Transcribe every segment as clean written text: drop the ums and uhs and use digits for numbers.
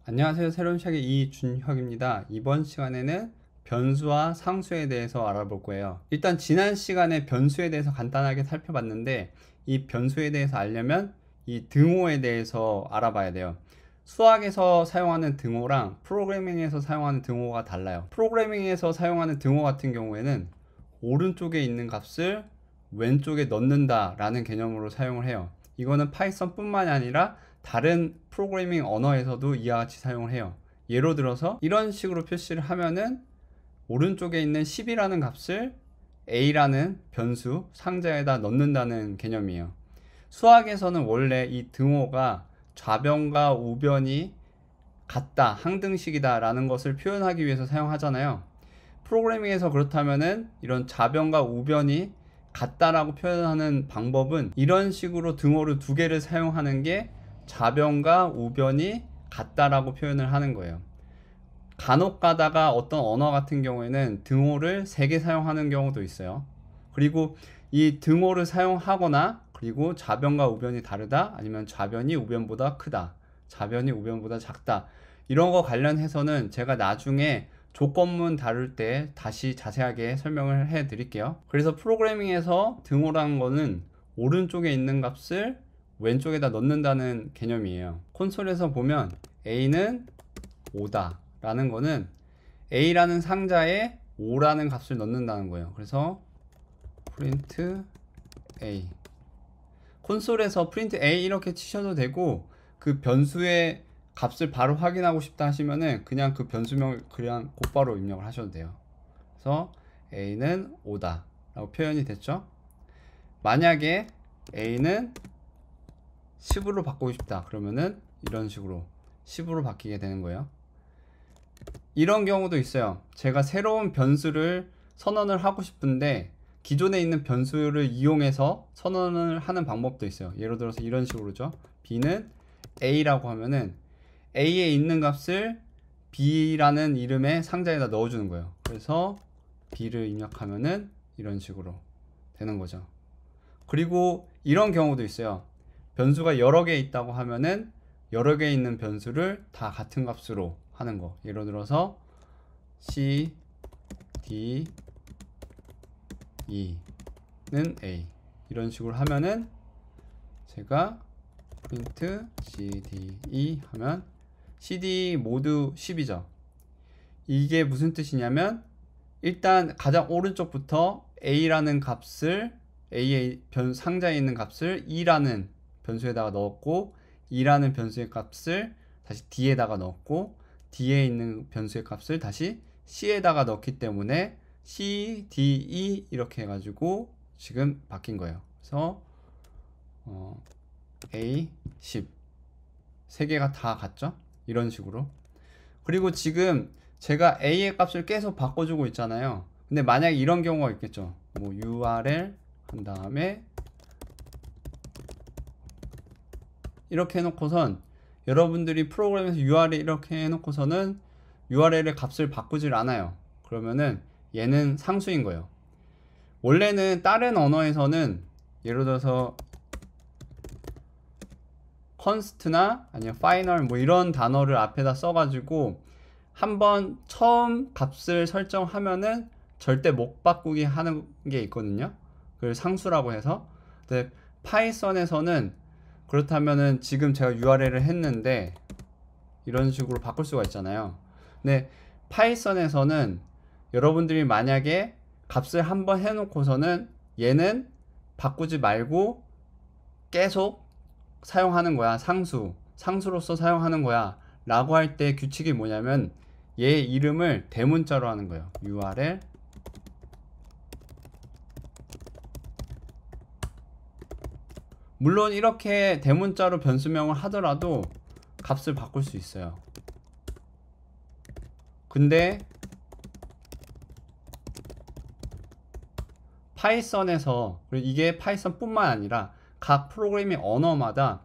안녕하세요. 새로운 시작의 이준혁입니다. 이번 시간에는 변수와 상수에 대해서 알아볼 거예요. 일단 지난 시간에 변수에 대해서 간단하게 살펴봤는데 이 변수에 대해서 알려면 이 등호에 대해서 알아봐야 돼요. 수학에서 사용하는 등호랑 프로그래밍에서 사용하는 등호가 달라요. 프로그래밍에서 사용하는 등호 같은 경우에는 오른쪽에 있는 값을 왼쪽에 넣는다 라는 개념으로 사용을 해요. 이거는 파이썬 뿐만이 아니라 다른 프로그래밍 언어에서도 이와 같이 사용을 해요. 예로 들어서 이런 식으로 표시를 하면은 오른쪽에 있는 10이라는 값을 a라는 변수 상자에다 넣는다는 개념이에요. 수학에서는 원래 이 등호가 좌변과 우변이 같다, 항등식이다 라는 것을 표현하기 위해서 사용하잖아요. 프로그래밍에서 그렇다면은 이런 좌변과 우변이 같다라고 표현하는 방법은 이런 식으로 등호를 두 개를 사용하는 게 좌변과 우변이 같다라고 표현을 하는 거예요. 간혹 가다가 어떤 언어 같은 경우에는 등호를 3개 사용하는 경우도 있어요. 그리고 이 등호를 사용하거나 그리고 좌변과 우변이 다르다, 아니면 좌변이 우변보다 크다, 좌변이 우변보다 작다, 이런 거 관련해서는 제가 나중에 조건문 다룰 때 다시 자세하게 설명을 해 드릴게요. 그래서 프로그래밍에서 등호라는 거는 오른쪽에 있는 값을 왼쪽에다 넣는다는 개념이에요. 콘솔에서 보면 a는 5다 라는 거는 a라는 상자에 5라는 값을 넣는다는 거예요. 그래서 print a, 콘솔에서 print a 이렇게 치셔도 되고, 그 변수의 값을 바로 확인하고 싶다 하시면은 그냥 그 변수명을 그냥 곧바로 입력을 하셔도 돼요. 그래서 a는 5다 라고 표현이 됐죠. 만약에 a는 10으로 바꾸고 싶다 그러면은 이런 식으로 10으로 바뀌게 되는 거예요. 이런 경우도 있어요. 제가 새로운 변수를 선언을 하고 싶은데 기존에 있는 변수를 이용해서 선언을 하는 방법도 있어요. 예를 들어서 이런 식으로죠. b는 a라고 하면은 a에 있는 값을 b라는 이름의 상자에다 넣어주는 거예요. 그래서 b를 입력하면은 이런 식으로 되는 거죠. 그리고 이런 경우도 있어요. 변수가 여러 개 있다고 하면은 여러 개 있는 변수를 다 같은 값으로 하는 거. 예를 들어서 c, d, e는 a, 이런 식으로 하면은 제가 print c, d, e 하면 c, d 모두 10이죠. 이게 무슨 뜻이냐면 일단 가장 오른쪽부터 a라는 값을 a의 상자에 있는 값을 e라는 변수에다가 넣었고, e라는 변수의 값을 다시 d에다가 넣었고, d에 있는 변수의 값을 다시 c에다가 넣기 때문에 c, d, e 이렇게 해가지고 지금 바뀐 거예요. 그래서 a, 10 세 개가 다 같죠? 이런 식으로. 그리고 지금 제가 a의 값을 계속 바꿔주고 있잖아요. 근데 만약에 이런 경우가 있겠죠. 뭐 url 한 다음에 이렇게 해놓고선 여러분들이 프로그램에서 URL 이렇게 해놓고서는 URL의 값을 바꾸질 않아요. 그러면은 얘는 상수인 거예요. 원래는 다른 언어에서는 예를 들어서 const나 아니면 final 뭐 이런 단어를 앞에다 써가지고 한번 처음 값을 설정하면은 절대 못 바꾸게 하는 게 있거든요. 그걸 상수라고 해서. 근데 파이썬에서는 그렇다면은 지금 제가 URL을 했는데 이런 식으로 바꿀 수가 있잖아요. 근데 파이썬에서는 여러분들이 만약에 값을 한번 해놓고서는 얘는 바꾸지 말고 계속 사용하는 거야. 상수로서 사용하는 거야 라고 할 때 규칙이 뭐냐면 얘 이름을 대문자로 하는 거예요. url 물론 이렇게 대문자로 변수명을 하더라도 값을 바꿀 수 있어요. 근데 파이썬에서, 그리고 이게 파이썬 뿐만 아니라 각 프로그래밍 언어마다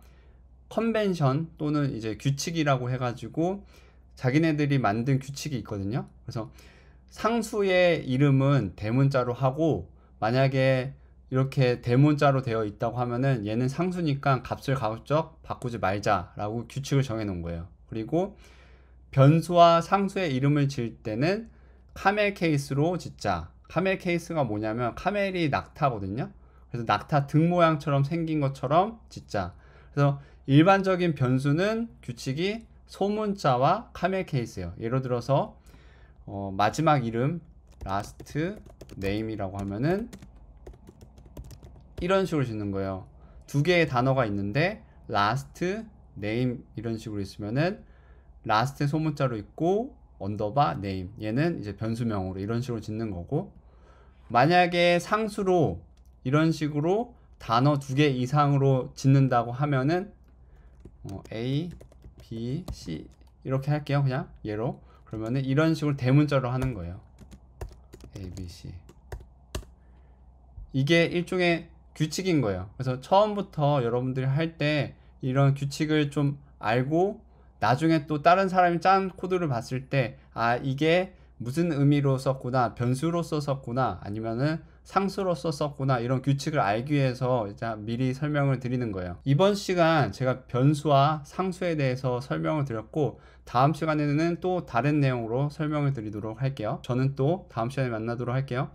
컨벤션 또는 이제 규칙이라고 해가지고 자기네들이 만든 규칙이 있거든요. 그래서 상수의 이름은 대문자로 하고, 만약에 이렇게 대문자로 되어 있다고 하면은 얘는 상수니까 값을 가급적 바꾸지 말자 라고 규칙을 정해 놓은 거예요. 그리고 변수와 상수의 이름을 지을 때는 카멜 케이스로 짓자. 카멜 케이스가 뭐냐면 카멜이 낙타거든요. 그래서 낙타 등 모양처럼 생긴 것처럼 짓자. 그래서 일반적인 변수는 규칙이 소문자와 카멜 케이스예요. 예를 들어서 마지막 이름 last name이라고 하면은 이런 식으로 짓는 거예요. 두 개의 단어가 있는데 last name 이런 식으로 있으면은 last 소문자로 있고 언더바 name 얘는 이제 변수명으로 이런 식으로 짓는 거고, 만약에 상수로 이런 식으로 단어 두 개 이상으로 짓는다고 하면은 A, B, C 이렇게 할게요. 그냥 예로. 그러면은 이런 식으로 대문자로 하는 거예요. A, B, C. 이게 일종의 규칙인 거예요. 그래서 처음부터 여러분들이 할 때 이런 규칙을 좀 알고 나중에 또 다른 사람이 짠 코드를 봤을 때 아 이게 무슨 의미로 썼구나, 변수로서 썼구나, 아니면은 상수로서 썼구나, 이런 규칙을 알기 위해서 이제 미리 설명을 드리는 거예요. 이번 시간 제가 변수와 상수에 대해서 설명을 드렸고, 다음 시간에는 또 다른 내용으로 설명을 드리도록 할게요. 저는 또 다음 시간에 만나도록 할게요.